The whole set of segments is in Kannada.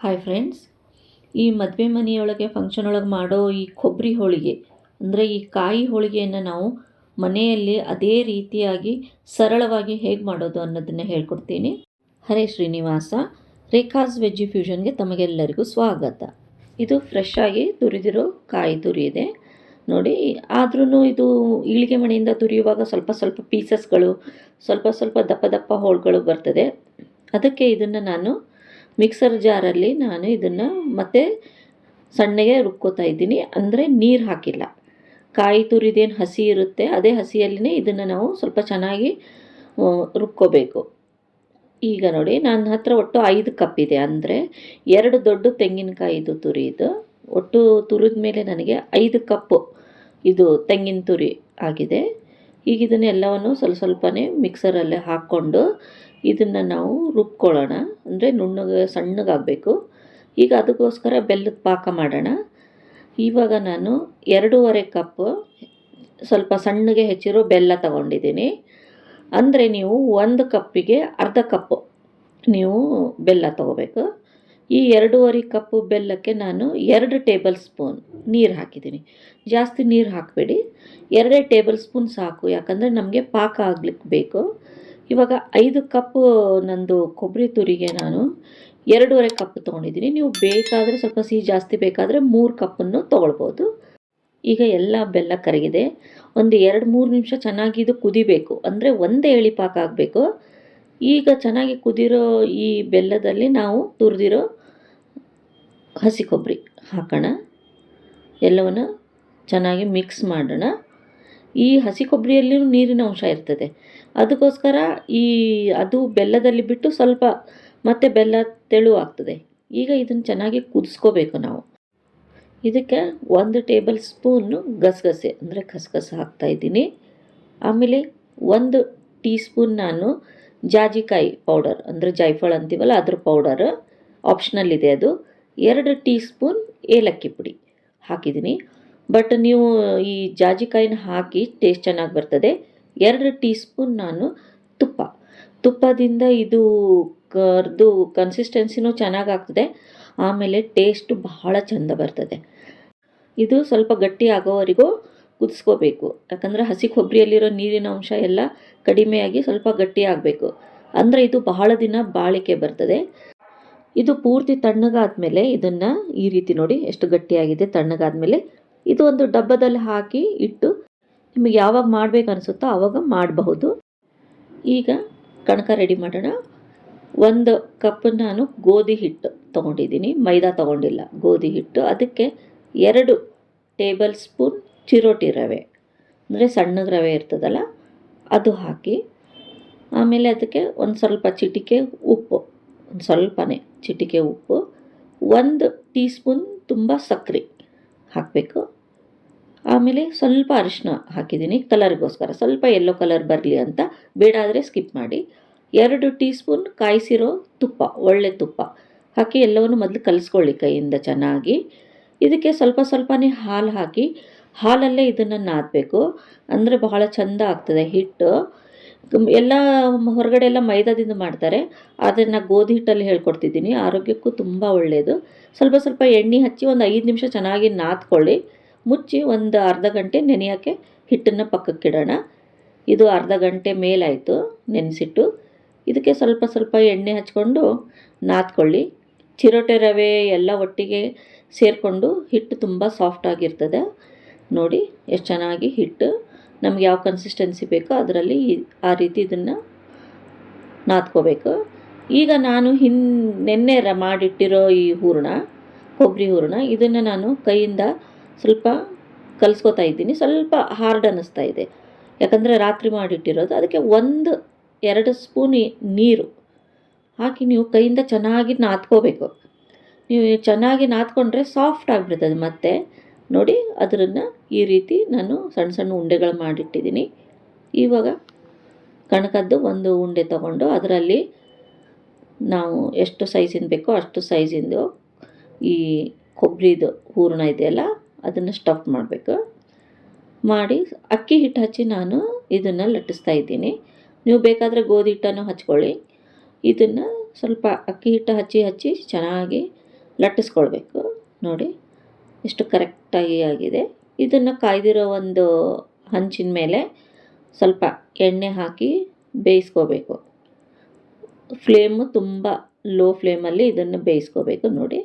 ಹಾಯ್ ಫ್ರೆಂಡ್ಸ್, ಈ ಮದುವೆ ಮನೆಯೊಳಗೆ ಫಂಕ್ಷನ್ ಒಳಗೆ ಮಾಡೋ ಈ ಕೊಬ್ಬರಿ ಹೋಳಿಗೆ ಅಂದರೆ ಈ ಕಾಯಿ ಹೋಳಿಗೆಯನ್ನು ನಾವು ಮನೆಯಲ್ಲಿ ಅದೇ ರೀತಿಯಾಗಿ ಸರಳವಾಗಿ ಹೇಗೆ ಮಾಡೋದು ಅನ್ನೋದನ್ನು ಹೇಳ್ಕೊಡ್ತೀನಿ. ಹರೇ ಶ್ರೀನಿವಾಸ, ರೇಖಾಸ್ ವೆಜ್ಜಿ ಫ್ಯೂಷನ್ಗೆ ತಮಗೆಲ್ಲರಿಗೂ ಸ್ವಾಗತ. ಇದು ಫ್ರೆಶ್ ಆಗಿ ತುರಿದಿರೋ ಕಾಯಿ ತುರಿ ಇದೆ ನೋಡಿ. ಆದ್ರೂ ಇದು ಈಳಿಗೆ ಮಣೆಯಿಂದ ತುರಿಯುವಾಗ ಸ್ವಲ್ಪ ಸ್ವಲ್ಪ ಪೀಸಸ್ಗಳು, ಸ್ವಲ್ಪ ಸ್ವಲ್ಪ ದಪ್ಪ ದಪ್ಪ ಹೋಳುಗಳು ಬರ್ತದೆ. ಅದಕ್ಕೆ ಇದನ್ನು ನಾನು ಮಿಕ್ಸರ್ ಜಾರಲ್ಲಿ ಇದನ್ನು ಮತ್ತೆ ಸಣ್ಣಗೆ ರುಬ್ಕೋತಾ ಇದ್ದೀನಿ. ಅಂದರೆ ನೀರು ಹಾಕಿಲ್ಲ. ಕಾಯಿ ತುರಿದೇನು ಹಸಿ ಇರುತ್ತೆ ಅದೇ ಹಸಿಯಲ್ಲೇ ಇದನ್ನು ನಾವು ಸ್ವಲ್ಪ ಚೆನ್ನಾಗಿ ರುಬ್ಕೋಬೇಕು. ಈಗ ನೋಡಿ, ನನ್ನ ಹತ್ರ ಒಟ್ಟು 5 ಕಪ್ ಇದೆ. ಅಂದರೆ 2 ದೊಡ್ಡ ತೆಂಗಿನಕಾಯಿದು ತುರಿ ಇದು. ಒಟ್ಟು ತುರಿದ ಮೇಲೆ ನನಗೆ 5 ಕಪ್ಪು ಇದು ತೆಂಗಿನ ತುರಿ ಆಗಿದೆ. ಈಗ ಇದನ್ನೆಲ್ಲವನ್ನು ಸ್ವಲ್ಪ ಸ್ವಲ್ಪನೇ ಮಿಕ್ಸರಲ್ಲೇ ಹಾಕ್ಕೊಂಡು ಇದನ್ನು ನಾವು ರುಬ್ಕೊಳ್ಳೋಣ. ಅಂದರೆ ಸಣ್ಣಗಾಗಬೇಕು. ಈಗ ಅದಕ್ಕೋಸ್ಕರ ಬೆಲ್ಲದ ಪಾಕ ಮಾಡೋಣ. ಇವಾಗ ನಾನು 2.5 ಕಪ್ ಸ್ವಲ್ಪ ಸಣ್ಣಗೆ ಹೆಚ್ಚಿರೋ ಬೆಲ್ಲ ತಗೊಂಡಿದ್ದೀನಿ. ಅಂದರೆ ನೀವು 1 ಕಪ್ಪಿಗೆ ಅರ್ಧ ಕಪ್ಪು ನೀವು ಬೆಲ್ಲ ತಗೋಬೇಕು. ಈ 2.5 ಕಪ್ಪು ಬೆಲ್ಲಕ್ಕೆ ನಾನು 2 ಟೇಬಲ್ ಸ್ಪೂನ್ ನೀರು ಹಾಕಿದ್ದೀನಿ. ಜಾಸ್ತಿ ನೀರು ಹಾಕಬೇಡಿ, 2 ಟೇಬಲ್ ಸ್ಪೂನ್ ಸಾಕು. ಯಾಕಂದರೆ ನಮಗೆ ಪಾಕ ಆಗ್ಲಿಕ್ಕೆ ಬೇಕು. ಇವಾಗ 5 ಕಪ್ಪು ನಂದು ಕೊಬ್ಬರಿ ತುರಿಗೆ ನಾನು 2.5 ಕಪ್ ತೊಗೊಂಡಿದ್ದೀನಿ. ನೀವು ಬೇಕಾದರೆ ಸ್ವಲ್ಪ ಸಿಹಿ ಜಾಸ್ತಿ ಬೇಕಾದರೆ 3 ಕಪ್ಪನ್ನು ತೊಗೊಳ್ಬೋದು. ಈಗ ಎಲ್ಲ ಬೆಲ್ಲ ಕರಗಿದೆ. ಒಂದು 2-3 ನಿಮಿಷ ಚೆನ್ನಾಗಿ ಇದು ಕುದಿಬೇಕು. ಅಂದರೆ ಒಂದೇ ಎಳಿ ಪಾಕ ಆಗಬೇಕು. ಈಗ ಚೆನ್ನಾಗಿ ಕುದಿರೋ ಈ ಬೆಲ್ಲದಲ್ಲಿ ನಾವು ತುರಿದಿರೋ ಹಸಿ ಕೊಬ್ಬರಿ ಹಾಕೋಣ. ಎಲ್ಲವನ್ನು ಚೆನ್ನಾಗಿ ಮಿಕ್ಸ್ ಮಾಡೋಣ. ಈ ಹಸಿ ಕೊಬ್ಬರಿಯಲ್ಲಿಯೂ ನೀರಿನ ಅಂಶ ಇರ್ತದೆ. ಅದಕ್ಕೋಸ್ಕರ ಅದು ಬೆಲ್ಲದಲ್ಲಿ ಬಿಟ್ಟು ಸ್ವಲ್ಪ ಮತ್ತೆ ಬೆಲ್ಲ ತೆಳು ಆಗ್ತದೆ. ಈಗ ಇದನ್ನು ಚೆನ್ನಾಗಿ ಕುದಿಸ್ಕೋಬೇಕು ನಾವು. ಇದಕ್ಕೆ 1 ಟೇಬಲ್ ಸ್ಪೂನು ಗಸಗಸೆ ಅಂದರೆ ಖಸಖಸ ಹಾಕ್ತಾಯಿದ್ದೀನಿ. ಆಮೇಲೆ 1 ಟೀ ಸ್ಪೂನ್ ನಾನು ಜಾಜಿಕಾಯಿ ಪೌಡರ್ ಅಂದರೆ ಜಾಯ್ಫಳ ಅಂತೀವಲ್ಲ ಅದ್ರ ಪೌಡರ್ ಆಪ್ಷನಲ್ ಇದೆ ಅದು. 2 ಟೀ ಸ್ಪೂನ್ ಏಲಕ್ಕಿ ಪುಡಿ ಹಾಕಿದ್ದೀನಿ. ಬಟ್ ನೀವು ಈ ಜಾಜಿಕಾಯಿನ ಹಾಕಿ ಟೇಸ್ಟ್ ಚೆನ್ನಾಗಿ ಬರ್ತದೆ. 2 ಟೀ ಸ್ಪೂನ್ ನಾನು ತುಪ್ಪದಿಂದ ಇದು ಕರ್ದು ಕನ್ಸಿಸ್ಟೆನ್ಸಿನೂ ಚೆನ್ನಾಗಾಗ್ತದೆ. ಆಮೇಲೆ ಟೇಸ್ಟು ಬಹಳ ಚೆಂದ ಬರ್ತದೆ. ಇದು ಸ್ವಲ್ಪ ಗಟ್ಟಿ ಆಗೋವರೆಗೂ ಕುದಿಸ್ಕೋಬೇಕು. ಯಾಕಂದರೆ ಹಸಿ ಕೊಬ್ಬರಿಯಲ್ಲಿರೋ ನೀರಿನ ಅಂಶ ಎಲ್ಲ ಕಡಿಮೆಯಾಗಿ ಸ್ವಲ್ಪ ಗಟ್ಟಿ ಆಗಬೇಕು. ಅಂದರೆ ಇದು ಬಹಳ ದಿನ ಬಾಳಿಕೆ ಬರ್ತದೆ. ಇದು ಪೂರ್ತಿ ತಣ್ಣಗಾದ್ಮೇಲೆ ಇದನ್ನು ಈ ರೀತಿ ನೋಡಿ ಎಷ್ಟು ಗಟ್ಟಿಯಾಗಿದೆ. ತಣ್ಣಗಾದ್ಮೇಲೆ ಇದು ಒಂದು ಡಬ್ಬದಲ್ಲಿ ಹಾಕಿ ಇಟ್ಟು ನಿಮಗೆ ಯಾವಾಗ ಮಾಡಬೇಕು ಅನಿಸುತ್ತೋ ಆವಾಗ ಮಾಡಬಹುದು. ಈಗ ಕಣಕ ರೆಡಿ ಮಾಡೋಣ. 1 ಕಪ್ ನಾನು ಗೋಧಿ ಹಿಟ್ಟು ತೊಗೊಂಡಿದ್ದೀನಿ, ಮೈದಾ ತೊಗೊಂಡಿಲ್ಲ, ಗೋಧಿ ಹಿಟ್ಟು. ಅದಕ್ಕೆ 2 ಟೇಬಲ್ ಸ್ಪೂನ್ ಚಿರೋಟಿ ರವೆ ಅಂದರೆ ಸಣ್ಣಗೆ ರವೆ ಇರ್ತದಲ್ಲ ಅದು ಹಾಕಿ, ಆಮೇಲೆ ಅದಕ್ಕೆ ಒಂದು ಸ್ವಲ್ಪ ಚಿಟಿಕೆ ಉಪ್ಪು, ಒಂದು ಸ್ವಲ್ಪನೇ ಚಿಟಿಕೆ ಉಪ್ಪು, 1 ಟೀ ಸ್ಪೂನ್ ತುಂಬ ಸಕ್ಕರೆ ಹಾಕಬೇಕು. ಆಮೇಲೆ ಸ್ವಲ್ಪ ಅರಿಶಿನ ಹಾಕಿದ್ದೀನಿ ಕಲರ್ಗೋಸ್ಕರ, ಸ್ವಲ್ಪ ಯೆಲ್ಲೋ ಕಲರ್ ಬರಲಿ ಅಂತ. ಬೇಡ ಆದರೆ ಸ್ಕಿಪ್ ಮಾಡಿ. 2 ಟೀ ಸ್ಪೂನ್ ಕಾಯಿಸಿರೋ ತುಪ್ಪ, ಒಳ್ಳೆ ತುಪ್ಪ ಹಾಕಿ ಎಲ್ಲವನ್ನು ಮೊದಲು ಕಲಿಸ್ಕೊಳ್ಳಿ ಕೈಯಿಂದ ಚೆನ್ನಾಗಿ. ಇದಕ್ಕೆ ಸ್ವಲ್ಪ ಸ್ವಲ್ಪನೇ ಹಾಲು ಹಾಕಿ ಹಾಲಲ್ಲೇ ಇದನ್ನು ನಾದಬೇಕು. ಅಂದರೆ ಬಹಳ ಚೆಂದ ಆಗ್ತದೆ ಹಿಟ್ಟು. ಎಲ್ಲ ಹೊರಗಡೆ ಎಲ್ಲ ಮೈದಾದಿಂದ ಮಾಡ್ತಾರೆ, ಆದರೆ ನಾನು ಗೋಧಿ ಹಿಟ್ಟಲ್ಲಿ ಹೇಳ್ಕೊಡ್ತಿದ್ದೀನಿ. ಆರೋಗ್ಯಕ್ಕೂ ತುಂಬ ಒಳ್ಳೆಯದು. ಸ್ವಲ್ಪ ಸ್ವಲ್ಪ ಎಣ್ಣೆ ಹಚ್ಚಿ ಒಂದು 5 ನಿಮಿಷ ಚೆನ್ನಾಗಿ ನಾದ್ಕೊಳ್ಳಿ. ಮುಚ್ಚಿ ಒಂದು ಅರ್ಧ ಗಂಟೆ ನೆನೆಯೋಕ್ಕೆ ಹಿಟ್ಟನ್ನು ಪಕ್ಕಕ್ಕಿಡೋಣ. ಇದು ಅರ್ಧ ಗಂಟೆ ಮೇಲಾಯಿತು ನೆನೆಸಿಟ್ಟು. ಇದಕ್ಕೆ ಸ್ವಲ್ಪ ಸ್ವಲ್ಪ ಎಣ್ಣೆ ಹಚ್ಕೊಂಡು ನಾದ್ಕೊಳ್ಳಿ. ಚಿರೋಟೆ ರವೆ ಎಲ್ಲ ಒಟ್ಟಿಗೆ ಸೇರಿಕೊಂಡು ಹಿಟ್ಟು ತುಂಬ ಸಾಫ್ಟಾಗಿರ್ತದೆ. ನೋಡಿ ಎಷ್ಟು ಚೆನ್ನಾಗಿ ಹಿಟ್ಟು ನಮ್ಗೆ ಯಾವ ಕನ್ಸಿಸ್ಟೆನ್ಸಿ ಬೇಕೋ ಅದರಲ್ಲಿ ಆ ರೀತಿ ಇದನ್ನು ನಾದ್ಕೋಬೇಕು. ಈಗ ನಾನು ನೆನ್ನೆ ಮಾಡಿಟ್ಟಿರೋ ಈ ಹೂರಣ, ಕೊಬ್ಬರಿ ಹೂರಣ, ಇದನ್ನು ನಾನು ಕೈಯಿಂದ ಸ್ವಲ್ಪ ಕಲಿಸ್ಕೋತಾ ಇದ್ದೀನಿ. ಸ್ವಲ್ಪ ಹಾರ್ಡ್ ಅನ್ನಿಸ್ತಾ ಇದೆ ಯಾಕಂದರೆ ರಾತ್ರಿ ಮಾಡಿಟ್ಟಿರೋದು. ಅದಕ್ಕೆ 1-2 ಸ್ಪೂನ್ ನೀರು ಹಾಕಿ ನೀವು ಕೈಯಿಂದ ಚೆನ್ನಾಗಿ ನಾದ್ಕೋಬೇಕು. ನೀವು ಚೆನ್ನಾಗಿ ನಾದ್ಕೊಂಡ್ರೆ ಸಾಫ್ಟ್ ಆಗಿಬಿಡ್ತದೆ. ಮತ್ತೆ ನೋಡಿ ಅದನ್ನು ಈ ರೀತಿ ನಾನು ಸಣ್ಣ ಸಣ್ಣ ಉಂಡೆಗಳು ಮಾಡಿಟ್ಟಿದ್ದೀನಿ. ಇವಾಗ ಕಣಕದ್ದು ಒಂದು ಉಂಡೆ ತಗೊಂಡು ಅದರಲ್ಲಿ ನಾವು ಎಷ್ಟು ಸೈಜಿಂದು ಬೇಕೋ ಅಷ್ಟು ಸೈಜಿಂದು ಈ ಕೊಬ್ಬರಿದು ಹೂರಣ ಇದೆಯಲ್ಲ ಅದನ್ನು ಸ್ಟಫ್ ಮಾಡಬೇಕು. ಮಾಡಿ ಅಕ್ಕಿ ಹಿಟ್ಟು ಹಚ್ಚಿ ನಾನು ಇದನ್ನು ಲಟ್ಟಿಸ್ತಾ ಇದ್ದೀನಿ. ನೀವು ಬೇಕಾದರೆ ಗೋಧಿ ಹಿಟ್ಟನ್ನು ಹಚ್ಕೊಳ್ಳಿ. ಇದನ್ನು ಸ್ವಲ್ಪ ಅಕ್ಕಿ ಹಿಟ್ಟು ಹಚ್ಚಿ ಚೆನ್ನಾಗಿ ಲಟ್ಟಿಸ್ಕೊಳ್ಬೇಕು. ನೋಡಿ ಎಷ್ಟು ಕರೆಕ್ಟಾಗಿ ಆಗಿದೆ. ಇದನ್ನು ಕಾಯ್ದಿರೋ ಒಂದು ಹಂಚಿನ ಮೇಲೆ ಸ್ವಲ್ಪ ಎಣ್ಣೆ ಹಾಕಿ ಬೇಯಿಸ್ಕೋಬೇಕು. ಫ್ಲೇಮು ತುಂಬ ಲೋ ಫ್ಲೇಮಲ್ಲಿ ಇದನ್ನು ಬೇಯಿಸ್ಕೋಬೇಕು. ನೋಡಿ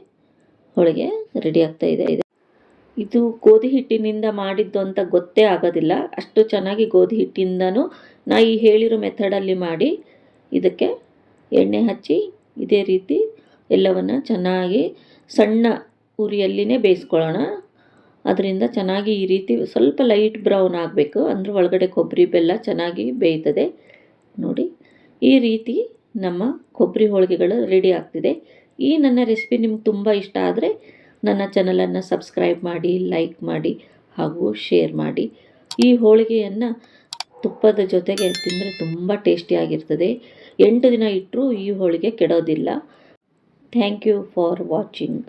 ಹೋಳಿಗೆ ರೆಡಿ ಆಗ್ತಾ ಇದೆ. ಇದು ಗೋಧಿ ಹಿಟ್ಟಿನಿಂದ ಮಾಡಿದ್ದು ಅಂತ ಗೊತ್ತೇ ಆಗೋದಿಲ್ಲ, ಅಷ್ಟು ಚೆನ್ನಾಗಿ ಗೋಧಿ ಹಿಟ್ಟಿಂದನೂ ನಾ ಈ ಹೇಳಿರೋ ಮೆಥಡಲ್ಲಿ ಮಾಡಿ ಇದಕ್ಕೆ ಎಣ್ಣೆ ಹಚ್ಚಿ ಇದೇ ರೀತಿ ಎಲ್ಲವನ್ನು ಚೆನ್ನಾಗಿ ಸಣ್ಣ ಉರಿಯಲ್ಲಿನೇ ಬೇಯಿಸ್ಕೊಳ್ಳೋಣ. ಅದರಿಂದ ಚೆನ್ನಾಗಿ ಈ ರೀತಿ ಸ್ವಲ್ಪ ಲೈಟ್ ಬ್ರೌನ್ ಆಗಬೇಕು, ಅಂದರೆ ಒಳಗಡೆ ಕೊಬ್ಬರಿ ಬೆಲ್ಲ ಚೆನ್ನಾಗಿ ಬೇಯ್ತದೆ. ನೋಡಿ ಈ ರೀತಿ ನಮ್ಮ ಕೊಬ್ಬರಿ ಹೋಳಿಗೆಗಳು ರೆಡಿ ಆಗ್ತಿದೆ. ಈ ನನ್ನ ರೆಸಿಪಿ ನಿಮ್ಗೆ ತುಂಬ ಇಷ್ಟ ಆದರೆ ನನ್ನ ಚಾನಲನ್ನು ಸಬ್ಸ್ಕ್ರೈಬ್ ಮಾಡಿ, ಲೈಕ್ ಮಾಡಿ ಹಾಗೂ ಶೇರ್ ಮಾಡಿ. ಈ ಹೋಳಿಗೆಯನ್ನು ತುಪ್ಪದ ಜೊತೆಗೆ ತಿಂದರೆ ತುಂಬ ಟೇಸ್ಟಿಯಾಗಿರ್ತದೆ. 8 ದಿನ ಇಟ್ಟರೂ ಈ ಹೋಳಿಗೆ ಕೆಡೋದಿಲ್ಲ. Thank you for watching.